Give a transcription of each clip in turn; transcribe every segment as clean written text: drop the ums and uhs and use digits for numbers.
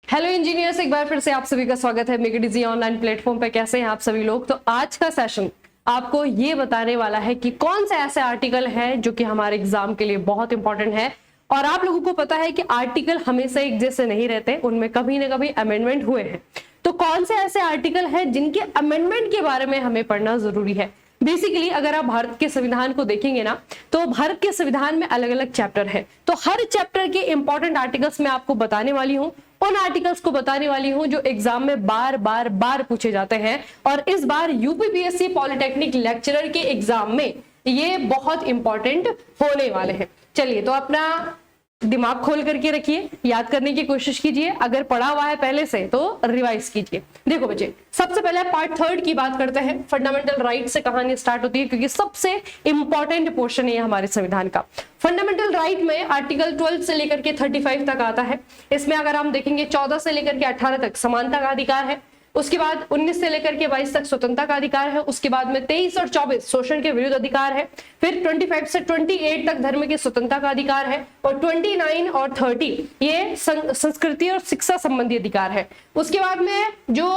Hello engineers, एक बार फिर से आप सभी का स्वागत है make it easy online platform पे। कैसे हैं आप सभी लोग? तो आज का सेशन आपको ये बताने वाला है कि कौन से ऐसे आर्टिकल हैं जो कि हमारे एग्जाम के लिए बहुत इंपॉर्टेंट है। और आप लोगों को पता है कि आर्टिकल हमेशा एक जैसे नहीं रहते, उनमें कभी ना कभी अमेंडमेंट हुए हैं। तो कौन से ऐसे आर्टिकल हैं जिनके अमेंडमेंट के बारे में हमें पढ़ना जरूरी है। बेसिकली अगर आप भारत के संविधान को देखेंगे ना, तो भारत के संविधान में अलग अलग चैप्टर है। तो हर चैप्टर के इंपॉर्टेंट आर्टिकल्स मैं आपको बताने वाली हूँ, उन आर्टिकल्स को बताने वाली हूं जो एग्जाम में बार बार पूछे जाते हैं। और इस बार यूपीपीएससी पॉलिटेक्निक लेक्चरर के एग्जाम में ये बहुत इंपॉर्टेंट होने वाले हैं। चलिए, तो अपना दिमाग खोल करके रखिए, याद करने की कोशिश कीजिए। अगर पढ़ा हुआ है पहले से तो रिवाइज कीजिए। देखो बच्चे, सबसे पहले पार्ट थर्ड की बात करते हैं। फंडामेंटल राइट से कहानी स्टार्ट होती है, क्योंकि सबसे इंपॉर्टेंट पोर्शन है हमारे संविधान का। फंडामेंटल राइट में आर्टिकल 12 से लेकर के 35 तक आता है। इसमें अगर हम देखेंगे 14 से लेकर के 18 तक समानता का अधिकार है। उसके बाद 19 से लेकर के 22 तक स्वतंत्रता का अधिकार है। उसके बाद में 23 और 24 शोषण के विरुद्ध अधिकार है। फिर 25 से 28 तक धर्म की स्वतंत्रता का अधिकार है। और 29 और 30 ये संस्कृति और शिक्षा संबंधी अधिकार है। उसके बाद में जो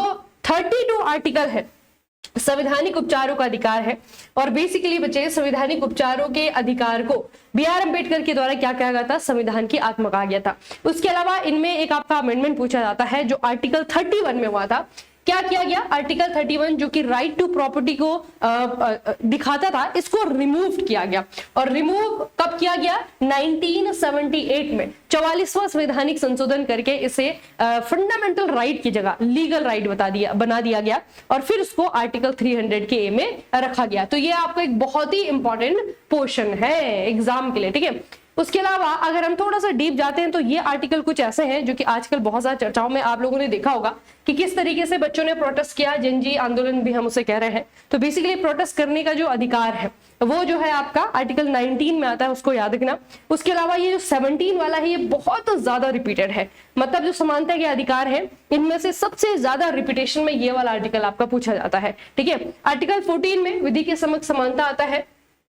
32 आर्टिकल है संवैधानिक उपचारों का अधिकार है। और बेसिकली बच्चे, संवैधानिक उपचारों के अधिकार को बी.आर. अम्बेडकर के द्वारा क्या कहा गया था? संविधान की आत्मा कहा गया था। उसके अलावा इनमें एक आपका अमेंडमेंट पूछा जाता है जो आर्टिकल 31 में हुआ था। क्या किया गया? आर्टिकल 31 जो कि राइट टू प्रॉपर्टी को दिखाता था, इसको रिमूव किया गया। और रिमूव कब किया गया? 1978 में 44वां संवैधानिक संशोधन करके इसे फंडामेंटल राइट की जगह लीगल राइट बना दिया गया। और फिर उसको आर्टिकल 300 के ए में रखा गया। तो ये आपको एक बहुत ही इंपॉर्टेंट पोर्शन है एग्जाम के लिए, ठीक है। उसके अलावा अगर हम थोड़ा सा डीप जाते हैं तो ये आर्टिकल कुछ ऐसे हैं जो कि आजकल बहुत ज्यादा चर्चाओं में आप लोगों ने देखा होगा कि किस तरीके से बच्चों ने प्रोटेस्ट किया। जनजी आंदोलन भी हम उसे कह रहे हैं। तो बेसिकली प्रोटेस्ट करने का जो अधिकार है वो जो है आपका आर्टिकल 19 में आता है, उसको याद रखना। उसके अलावा ये जो 17 वाला है ये बहुत ज्यादा रिपीटेड है। मतलब जो समानता के अधिकार है इनमें से सबसे ज्यादा रिपीटेशन में ये वाला आर्टिकल आपका पूछा जाता है, ठीक है। आर्टिकल 14 में विधि के समक्ष समानता आता है।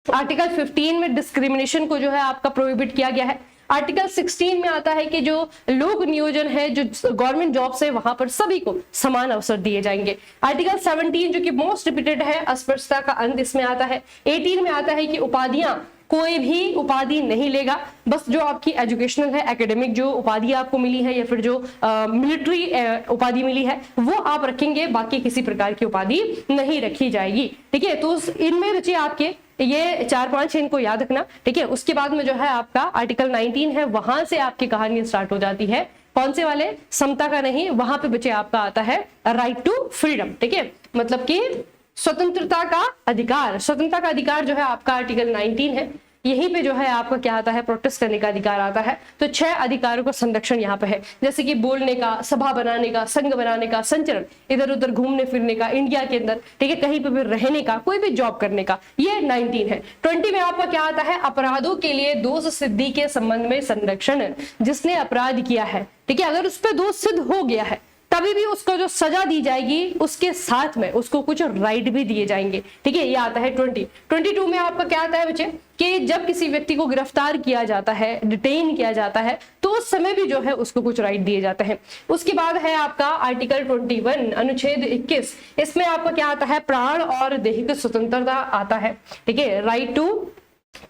आर्टिकल 15 में डिस्क्रिमिनेशन को जो है आपका प्रोहिबिट किया गया है। आर्टिकल 16 में आता है कि जो लोक नियोजन है, जो गवर्नमेंट जॉब्स है, वहां पर सभी को समान अवसर दिए जाएंगे। आर्टिकल 17 जो कि मोस्ट रिपीटेड है, अस्पृश्यता का अंत इसमें आता है। 18 में आता है कि उपाधियां, कोई भी उपाधि नहीं लेगा, बस जो आपकी एजुकेशनल है, एकेडमिक जो उपाधि आपको मिली है या फिर जो मिलिट्री उपाधि मिली है वो आप रखेंगे, बाकी किसी प्रकार की उपाधि नहीं रखी जाएगी, ठीक है। तो इनमें बच्चे आपके ये 4-5 इनको याद रखना, ठीक है। उसके बाद में जो है आपका आर्टिकल 19 है, वहां से आपकी कहानी स्टार्ट हो जाती है। कौन से वाले? समता का नहीं, वहां पे बच्चे आपका आता है राइट टू फ्रीडम, ठीक है। मतलब कि स्वतंत्रता का अधिकार। स्वतंत्रता का अधिकार जो है आपका आर्टिकल 19 है। यहीं पे जो है आपका क्या आता है? प्रोटेस्ट करने का अधिकार आता है। तो 6 अधिकारों का संरक्षण यहाँ पे है, जैसे कि बोलने का, सभा बनाने का, संघ बनाने का, संचरण, इधर उधर घूमने फिरने का इंडिया के अंदर, ठीक है, कहीं पे भी रहने का, कोई भी जॉब करने का, ये 19 है। 20 में आपका क्या आता है? अपराधों के लिए दोष सिद्धि के संबंध में संरक्षण। जिसने अपराध किया है, ठीक है, अगर उस पर दोष सिद्ध हो गया है तभी भी उसको जो सजा दी जाएगी उसके साथ में उसको कुछ राइट भी दिए जाएंगे, ठीक है। ये आता है 20। 22 में आपका क्या आता है बच्चे कि जब किसी व्यक्ति को गिरफ्तार किया जाता है, डिटेन किया जाता है, तो उस समय भी जो है उसको कुछ राइट दिए जाते हैं। उसके बाद है आपका आर्टिकल 21 अनुच्छेद 21। इसमें आपका क्या आता है? प्राण और दैहिक स्वतंत्रता आता है, ठीक है। Right to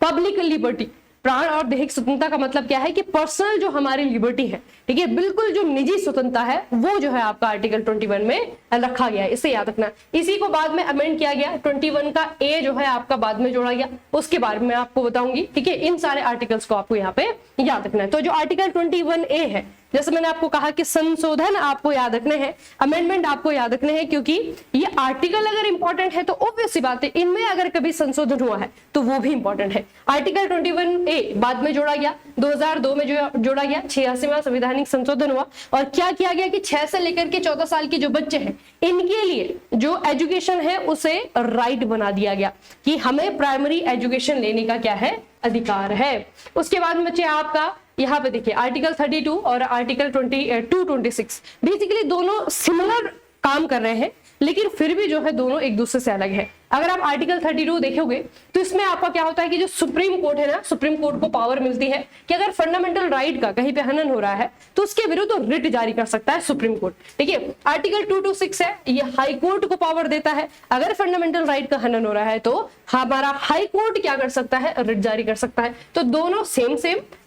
public liberty. प्राण और दैहिक स्वतंत्रता का मतलब क्या है कि पर्सनल जो हमारी लिबर्टी है, ठीक है, बिल्कुल जो निजी स्वतंत्रता है वो जो है आपका आर्टिकल 21 में रखा गया है, इसे याद रखना। इसी को बाद में अमेंड किया गया, 21 का ए जो है आपका बाद में जोड़ा गया, उसके बारे में आपको बताऊंगी, ठीक है। इन सारे आर्टिकल्स को आपको यहाँ पे याद रखना है। तो जो आर्टिकल 21A है, जैसे मैंने आपको कहा कि संशोधन आपको याद रखने हैं, अमेंडमेंट आपको याद रखने हैं, क्योंकि ये आर्टिकल अगर इंपॉर्टेंट है तो ऑब्वियस सी बात है इनमें अगर कभी संशोधन हुआ है तो वो भी इंपॉर्टेंट है। आर्टिकल 21A बाद में जोड़ा गया, 2002 में जो जोड़ा गया, 86वां संवैधानिक संशोधन हुआ। और क्या किया गया कि 6 से लेकर के 14 साल के जो बच्चे हैं इनके लिए जो एजुकेशन है उसे राइट बना दिया गया कि हमें प्राइमरी एजुकेशन लेने का क्या है? अधिकार है। उसके बाद बच्चे आपका यहाँ पे देखिए आर्टिकल 32 और आर्टिकल 226 बेसिकली दोनों सिमिलर काम कर रहे हैं, लेकिन फिर भी जो है दोनों एक दूसरे से अलग है। अगर आप आर्टिकल 32 देखोगे तो इसमें आपका क्या होता है कि जो सुप्रीम कोर्ट है ना, सुप्रीम कोर्ट को पावर मिलती है कि अगर फंडामेंटल राइट का कहीं पे हनन हो रहा है तो उसके विरुद्ध रिट जारी कर सकता है सुप्रीम कोर्ट। ठीक है, आर्टिकल 226 है, ये हाई कोर्ट को पावर देता है, अगर फंडामेंटल राइट का हनन हो रहा है तो हमारा हाई कोर्ट क्या कर सकता है, रिट जारी कर सकता है। तो दोनों सेम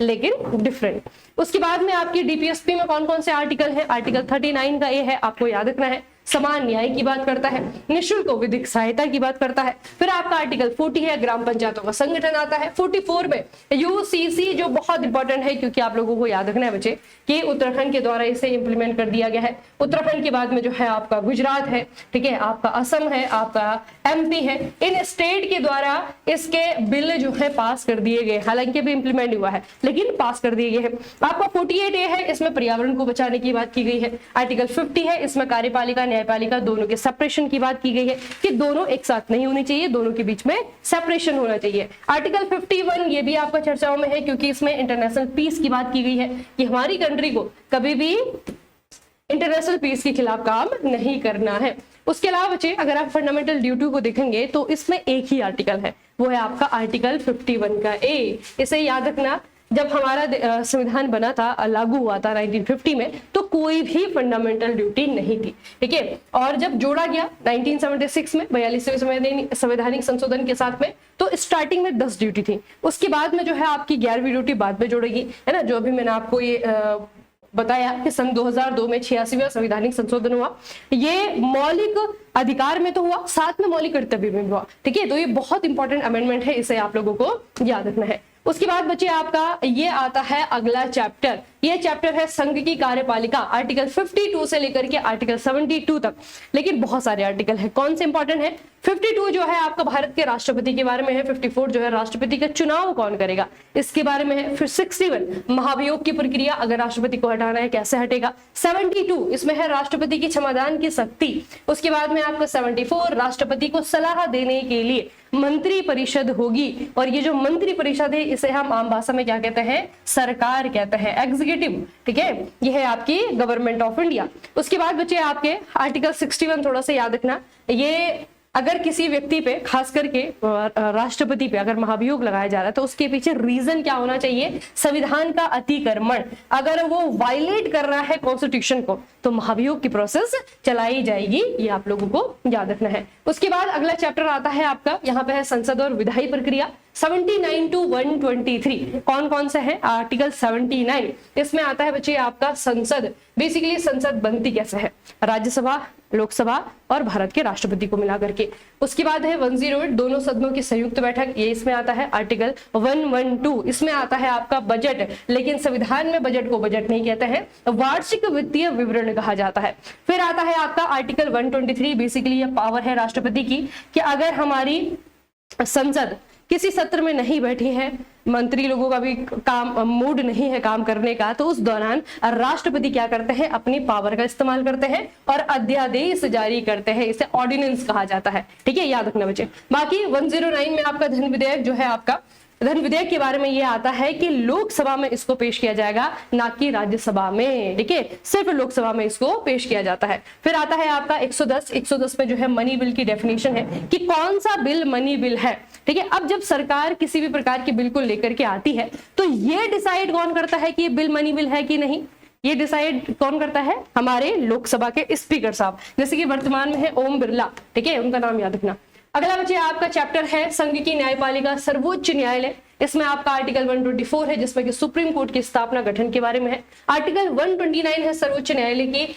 लेकिन डिफरेंट। उसके बाद में आपकी डीपीएसपी में कौन कौन से आर्टिकल है, आर्टिकल 39 का ये है, आपको याद रखना है, समान न्याय की बात करता है, निःशुल्क विधिक सहायता की बात करता है। फिर आपका आर्टिकल 40 है, ग्राम पंचायतों का संगठन आता है। 44 में यूसीसी जो बहुत इंपॉर्टेंट है क्योंकि आप लोगों को याद रखना है बच्चे कि उत्तराखंड के द्वारा इसे इंप्लीमेंट कर दिया गया है। उत्तराखंड के बाद में जो है आपका गुजरात है, ठीक है, आपका असम है, आपका एमपी है, इन स्टेट के द्वारा इसके बिल जो है पास कर दिए गए, हालांकि अभी इंप्लीमेंट हुआ है लेकिन पास कर दिए गए हैं। आपका 48A है, इसमें पर्यावरण को बचाने की बात की गई है। आर्टिकल 50 है, इसमें कार्यपालिका न्यायपालिका दोनों के सेपरेशन की बात की गई है कि दोनों एक साथ नहीं होनी चाहिए, दोनों के बीच में सेपरेशन होना चाहिए। आर्टिकल 51 ये भी आपका चर्चाओं में है क्योंकि इसमें इंटरनेशनल पीस की बात की गई है कि हमारी कंट्री को कभी भी इंटरनेशनल पीस के खिलाफ काम नहीं करना है। उसके अलावा बच्चे अगर आप फंडामेंटल ड्यूटी को देखेंगे तो इसमें एक ही आर्टिकल है, वो है आपका आर्टिकल 51 का ए। इसे याद रखना, जब हमारा संविधान बना था, लागू हुआ था 1950 में, तो कोई भी फंडामेंटल ड्यूटी नहीं थी। ठीक है, और जब जोड़ा गया 1976 में 42वें संवैधानिक संशोधन के साथ में, तो स्टार्टिंग में 10 ड्यूटी थी। उसके बाद में जो है आपकी 11वीं ड्यूटी बाद में जोड़ेगी, है ना, जो अभी मैंने आपको ये बताया कि सन 2002 में 86वां संवैधानिक संशोधन हुआ। ये मौलिक अधिकार में तो हुआ, साथ में मौलिक कर्तव्य में भी हुआ। ठीक है, तो ये बहुत इंपॉर्टेंट अमेंडमेंट है, इसे आप लोगों को याद रखना है। उसके बाद बच्चे आपका ये आता है अगला चैप्टर, ये चैप्टर है संघ की कार्यपालिका, आर्टिकल 52 से लेकर के आर्टिकल 72 तक। लेकिन बहुत सारे आर्टिकल है, कौन से इंपॉर्टेंट है? 52 जो है आपका भारत के राष्ट्रपति के बारे में है। 54 जो है राष्ट्रपति का चुनाव कौन करेगा, इसके बारे में है। फिर 61 महाभियोग की प्रक्रिया, अगर राष्ट्रपति को हटाना है कैसे हटेगा। 72 इसमें है राष्ट्रपति की क्षमादान की शक्ति। उसके बाद में आपका 74 राष्ट्रपति को सलाह देने के लिए मंत्री परिषद होगी, और ये जो मंत्री परिषद है इसे हम आम भाषा में क्या कहते हैं, सरकार कहते हैं, एग्जीक्यूटिव। ठीक है, ये है आपकी गवर्नमेंट ऑफ इंडिया। उसके बाद बच्चे आपके आर्टिकल 61 थोड़ा सा याद रखना, ये अगर किसी व्यक्ति पे, खास करके राष्ट्रपति पे अगर महाभियोग लगाया जा रहा है तो उसके पीछे रीजन क्या होना चाहिए, संविधान का अतिक्रमण। अगर वो वायलेट कर रहा है कॉन्स्टिट्यूशन को तो महाभियोग की प्रोसेस चलाई जाएगी, ये आप लोगों को याद रखना है। उसके बाद अगला चैप्टर आता है आपका, यहाँ पे है संसद और विधायी प्रक्रिया। 79 to 123 कौन कौन से है? आर्टिकल 79 इसमें आता है बच्चे आपका संसद, बेसिकली संसद बनती कैसे है, राज्यसभा, लोकसभा और भारत के राष्ट्रपति को मिला करके। उसके बाद है 108 दोनों सदनों की संयुक्त बैठक, ये इसमें आता है। आर्टिकल 112 इसमें आता है आपका बजट, लेकिन संविधान में बजट को बजट नहीं कहते हैं, वार्षिक वित्तीय विवरण कहा जाता है। फिर आता है आपका आर्टिकल 123, बेसिकली ये पावर है राष्ट्रपति की कि अगर हमारी संसद किसी सत्र में नहीं बैठी है, मंत्री लोगों का भी काम मूड नहीं है काम करने का, तो उस दौरान राष्ट्रपति क्या करते हैं, अपनी पावर का इस्तेमाल करते हैं और अध्यादेश जारी करते हैं, इसे ऑर्डिनेंस कहा जाता है। ठीक है, याद रखना बच्चे। बाकी 109 में आपका धन विधेयक जो है, आपका धन विधेयक के बारे में ये आता है कि लोकसभा में इसको पेश किया जाएगा, ना कि राज्यसभा में। ठीक है, सिर्फ लोकसभा में इसको पेश किया जाता है। फिर आता है आपका 110 में जो है मनी बिल की डेफिनेशन है कि कौन सा बिल मनी बिल है। ठीक है, अब जब सरकार किसी भी प्रकार के बिल को लेकर के आती है तो ये डिसाइड कौन करता है कि ये बिल मनी बिल है कि नहीं, ये डिसाइड कौन करता है, हमारे लोकसभा के स्पीकर साहब, जैसे कि वर्तमान में है ओम बिरला। ठीक है, उनका नाम याद रखना। अगला बच्चे आपका चैप्टर है संघ की न्यायपालिका, सर्वोच्च न्यायालय। इसमें आपका आर्टिकल 124 है जिसमें कि सुप्रीम कोर्ट की स्थापना गठन के बारे में है। आर्टिकल 129 है सर्वोच्च न्यायालय की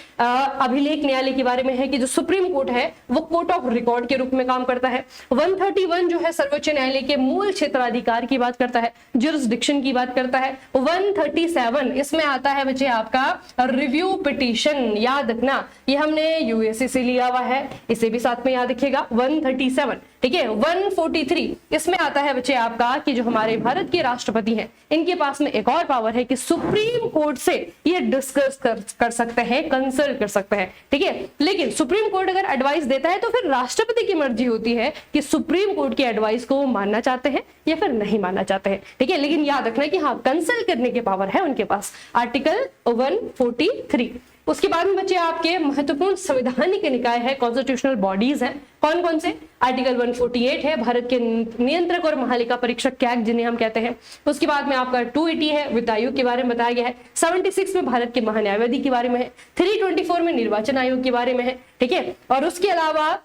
अभिलेख न्यायालय के बारे में है कि जो सुप्रीम कोर्ट है वो कोर्ट ऑफ रिकॉर्ड के रूप में काम करता है। 131 जो है सर्वोच्च न्यायालय के मूल क्षेत्राधिकार की बात करता है, जुरिस्डिक्शन की बात करता है। 137 इसमें आता है बच्चे आपका रिव्यू पिटीशन, याद रखना ये हमने यूएससी से लिया हुआ है, इसे भी साथ में याद रखिएगा। 137 ठीक है। 143 इसमें आता है बच्चे आपका कि जो हमारे भारत के राष्ट्रपति हैं इनके पास में एक और पावर है कि सुप्रीम कोर्ट से ये डिस्कस कर सकते हैं, कंसल्ट कर सकते हैं। ठीक है, लेकिन सुप्रीम कोर्ट अगर एडवाइस देता है तो फिर राष्ट्रपति की मर्जी होती है कि सुप्रीम कोर्ट की एडवाइस को मानना चाहते हैं या फिर नहीं मानना चाहते हैं। ठीक है, लेकिन याद रखना कि हाँ कंसल्ट करने के पावर है उनके पास। आर्टिकल 143 उसके बाद में बच्चे आपके महत्वपूर्ण संवैधानिक निकाय है, कॉन्स्टिट्यूशनल बॉडीज हैं, कौन कौन से? आर्टिकल 148 है, भारत के नियंत्रक और महालेखा परीक्षक एक्ट जिन्हें हम कहते हैं। उसके बाद में आपका 280 है, वित्त आयोग के बारे में बताया गया है। 76 में भारत के महान्यायवादी के बारे में है। 324 में निर्वाचन आयोग के बारे में है, ठीक है। और उसके अलावा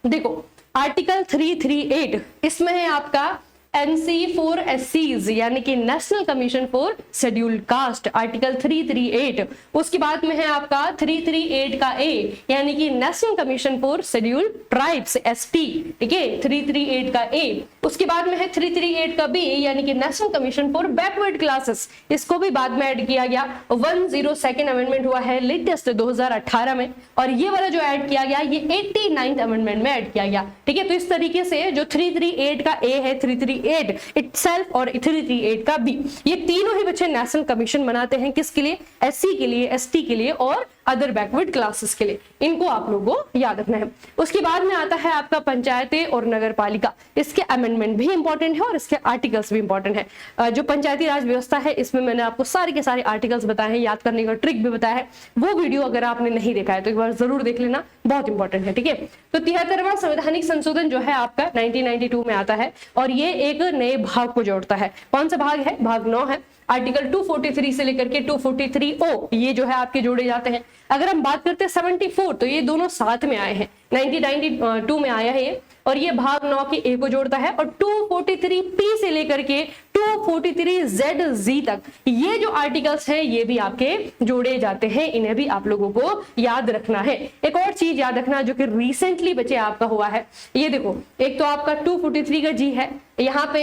देखो आर्टिकल 338 इसमें है आपका NC फॉर SCs यानी कि national commission for scheduled caste, article 338। उसके बाद में है आपका 338 का A यानी कि national commission for scheduled tribes ST, ठीक है, 338 का A। उसके बाद में है 338 का B यानी कि national commission for backward classes, इसको भी बाद में ऐड किया गया। 102nd अमेंडमेंट हुआ है लेटेस्ट 2018 में, और ये वाला जो ऐड किया गया ये 89th अमेंडमेंट में ऐड किया गया, ठीक है। तो इस तरीके से जो 338 का A है, 338 इटसेल्फ और 338 का B, ये तीनों ही बच्चे नेशनल कमीशन बनाते हैं, किसके लिए? SC के लिए, ST के लिए और अदर बैकवर्ड क्लासेस के लिए। इनको आप लोगों को याद रखना है। उसके बाद में आता है आपका पंचायतें और नगर पालिका, इसके अमेंडमेंट भी इंपॉर्टेंट है और इसके आर्टिकल्स भी इंपॉर्टेंट है। जो पंचायती राज व्यवस्था है इसमें मैंने आपको सारे के सारे आर्टिकल्स बताए हैं, याद करने का ट्रिक भी बताया है। वो वीडियो अगर आपने नहीं देखा है तो एक बार जरूर देख लेना, बहुत इंपॉर्टेंट है, ठीक है। तो 73वां संवैधानिक संशोधन जो है आपका 1992 में आता है और ये एक नए भाग को जोड़ता है। कौन सा भाग है? भाग 9 है। आर्टिकल 243 से लेकर के 243O ये जो है आपके जोड़े जाते हैं। अगर हम बात करते हैं 74 तो ये दोनों साथ में आए हैं, 1992 में आया है ये, और ये भाग 9 के A को जोड़ता है। और 243P से लेकर के 243ZZ तक ये जो आर्टिकल्स हैं ये भी आपके जोड़े जाते हैं, इन्हें भी आप लोगों को याद रखना है। एक और चीज याद रखना जो कि रिसेंटली बच्चे आपका हुआ है, ये देखो, एक तो आपका 243 का G है, यहाँ पे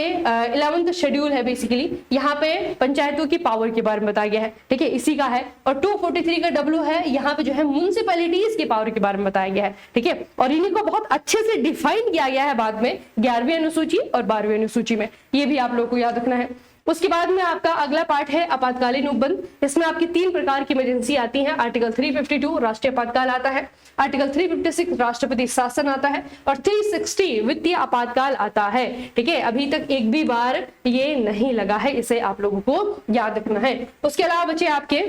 11th शेड्यूल है बेसिकली, यहाँ पे पंचायतों की पावर के बारे में बताया गया है, ठीक है, इसी का है। और 243 का W है, यहाँ पे जो है म्युनिसिपैलिटीज की पावर के बारे में बताया गया है, ठीक है। और इन्हीं को बहुत अच्छे से डिफाइन किया गया है बाद में 11वीं अनुसूची और 12वीं अनुसूची में, ये भी आप लोगों को याद रखना है। उसके बाद में आपका अगला पार्ट है आपातकालीन उपबंध। इसमें आपकी 3 प्रकार की इमरजेंसी आती हैं। आर्टिकल 352 राष्ट्रीय आपातकाल आता है, आर्टिकल 356 राष्ट्रपति शासन आता है और 360 वित्तीय आपातकाल आता है, ठीक है। अभी तक एक भी बार ये नहीं लगा है, इसे आप लोगों को याद रखना है। उसके अलावा बच्चे आपके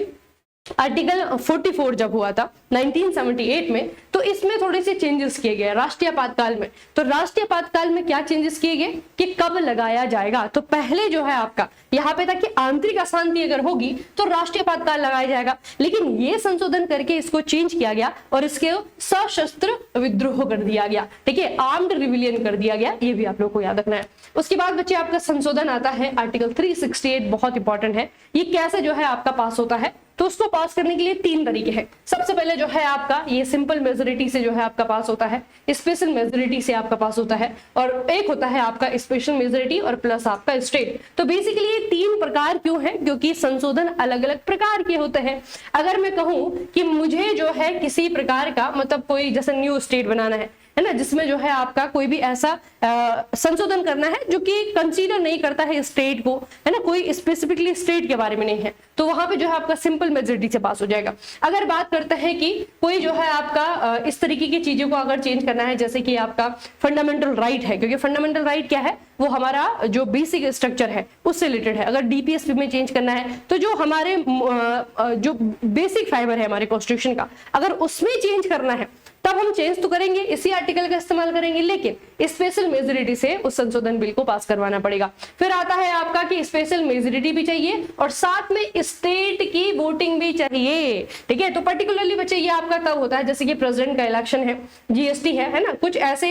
आर्टिकल 44 जब हुआ था 1978 में, तो इसमें थोड़े से चेंजेस किए गए राष्ट्रीय आपातकाल में। तो राष्ट्रीय आपातकाल में क्या चेंजेस किए गए कि कब लगाया जाएगा। तो पहले जो है आपका यहाँ पे था कि आंतरिक अशांति अगर होगी तो राष्ट्रीय आपातकाल लगाया जाएगा, लेकिन ये संशोधन करके इसको चेंज किया गया और इसके सशस्त्र विद्रोह कर दिया गया, ठीक है, आर्म्ड रिविलियन कर दिया गया, ये भी आप लोग को याद रखना है। उसके बाद बच्चे आपका संशोधन आता है आर्टिकल 368, बहुत इंपॉर्टेंट है। ये कैसे जो है आपका पास होता है, तो उसको पास करने के लिए 3 तरीके हैं। सबसे पहले जो है आपका ये सिंपल मेजोरिटी से जो है आपका पास होता है, स्पेशल मेजोरिटी से आपका पास होता है, और एक होता है आपका स्पेशल मेजोरिटी और प्लस आपका स्टेट। तो बेसिकली ये 3 प्रकार क्यों है, क्योंकि संशोधन अलग अलग प्रकार के होते हैं। अगर मैं कहूं कि मुझे जो है किसी प्रकार का मतलब कोई जैसे न्यू स्टेट बनाना है ना, जिसमें जो है आपका कोई भी ऐसा संशोधन करना है जो कि कंसीडर नहीं करता है स्टेट को, है ना, कोई स्पेसिफिकली स्टेट के बारे में नहीं है, तो वहां पे जो है आपका सिंपल मेजोरिटी से पास हो जाएगा। अगर बात करते हैं कि कोई जो है आपका इस तरीके की चीजों को अगर चेंज करना है, जैसे कि आपका फंडामेंटल राइट है, क्योंकि फंडामेंटल राइट क्या है, वो हमारा जो बेसिक स्ट्रक्चर है उससे रिलेटेड है। अगर डीपीएसपी में चेंज करना है तो जो हमारे जो बेसिक फाइबर है हमारे कॉन्स्टिट्यूशन का, अगर उसमें चेंज करना है तब हम चेंज तो करेंगे, इसी आर्टिकल का इस्तेमाल करेंगे, लेकिन स्पेशल मेजोरिटी से उस संशोधन बिल को पास करवाना पड़ेगा। फिर आता है आपका कि स्पेशल मेजोरिटी भी चाहिए और साथ में स्टेट की वोटिंग भी चाहिए, ठीक है। तो पर्टिकुलरली बच्चे ये आपका तब होता है जैसे कि प्रेसिडेंट का इलेक्शन है, जीएसटी है ना, कुछ ऐसे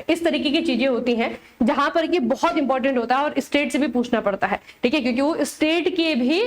इस तरीके की चीजें होती हैं जहां पर ये बहुत इंपॉर्टेंट होता है और स्टेट से भी पूछना पड़ता है, ठीक है, क्योंकि वो स्टेट के भी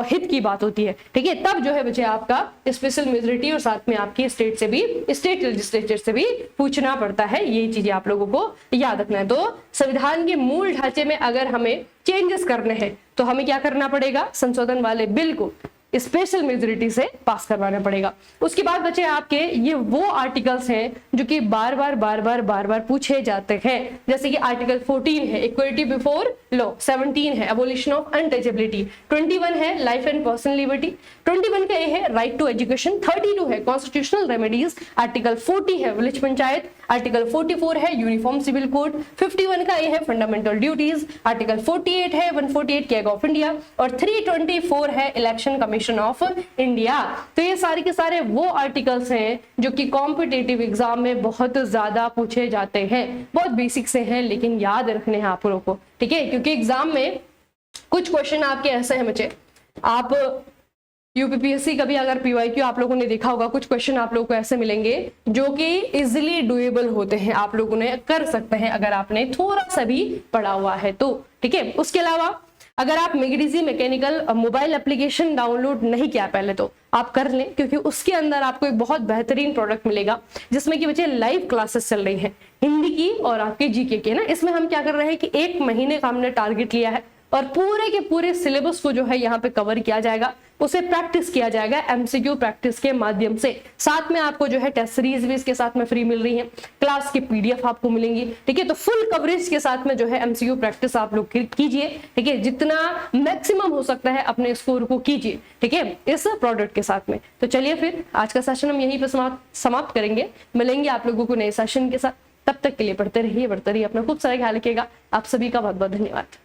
हित की बात होती है, ठीक है। तब जो है बच्चे आपका स्पेशल मेजोरिटी और साथ में आपकी स्टेट से भी, स्टेट लेजिस्लेचर से भी पूछना पड़ता है। ये चीजें आप लोगों को याद रखना है। तो संविधान के मूल ढांचे में अगर हमें चेंजेस करने हैं तो हमें क्या करना पड़ेगा, संशोधन वाले बिल को स्पेशल मेजोरिटी से पास करवाना पड़ेगा। उसके बाद बचे आपके ये वो आर्टिकल्स हैं जो कि बार बार पूछे जाते हैं, जैसे कि आर्टिकल 14 है इक्वलिटी बिफोर लॉ, 17 है एबोलिशन ऑफ अनटचेबिलिटी, 21 है लाइफ एंड पर्सनल लिबर्टी, 21 का ए है राइट टू एजुकेशन, 32 है कॉन्स्टिट्यूशनल रेमेडीज, आर्टिकल 40 है विलेज पंचायत, आर्टिकल 44 है यूनिफॉर्म सिविल कोड, 51 का ए है फंडामेंटल ड्यूटीज, आर्टिकल 48 है 148 कैग ऑफ इंडिया और 324 है election commission education of India. तो ये सारे के सारे वो आर्टिकल्स हैं जो कि कॉम्पिटिटिव एग्जाम में बहुत ज्यादा पूछे जाते हैं, बहुत बेसिक से हैं लेकिन याद रखने हैं आप लोगों को, ठीक है, क्योंकि एग्जाम में कुछ क्वेश्चन आपके ऐसे हैं बच्चे, आप यूपीपीएससी का भी अगर पीवाईक्यू आप लोगों ने देखा होगा, कुछ क्वेश्चन आप लोगों को ऐसे मिलेंगे जो कि इजिली डुएबल होते हैं, आप लोगों ने कर सकते हैं अगर आपने थोड़ा सा भी पढ़ा हुआ है तो, ठीक है। उसके अलावा अगर आप मेगडीजी मैकेनिकल मोबाइल एप्लीकेशन डाउनलोड नहीं किया पहले तो आप कर लें, क्योंकि उसके अंदर आपको एक बहुत बेहतरीन प्रोडक्ट मिलेगा जिसमें कि बच्चे लाइव क्लासेस चल रही हैं हिंदी की और आपके जीके के ना। इसमें हम क्या कर रहे हैं कि 1 महीने का हमने टारगेट लिया है और पूरे के पूरे सिलेबस को जो है यहाँ पे कवर किया जाएगा, उसे प्रैक्टिस किया जाएगा एमसीक्यू प्रैक्टिस के माध्यम से। साथ में आपको जो है टेस्ट सीरीज भी इसके साथ में फ्री मिल रही है, क्लास की पीडीएफ आपको मिलेंगी, ठीक है। तो फुल कवरेज के साथ में जो है एमसीक्यू प्रैक्टिस आप लोग कीजिए, ठीक है, जितना मैक्सिमम हो सकता है अपने स्कोर को कीजिए, ठीक है, इस प्रोडक्ट के साथ में। तो चलिए फिर आज का सेशन हम यहीं पर समाप्त करेंगे, मिलेंगे आप लोगों को नए सेशन के साथ। तब तक के लिए पढ़ते रहिए, अपना खूब सारा ख्याल रखिएगा। आप सभी का बहुत बहुत धन्यवाद।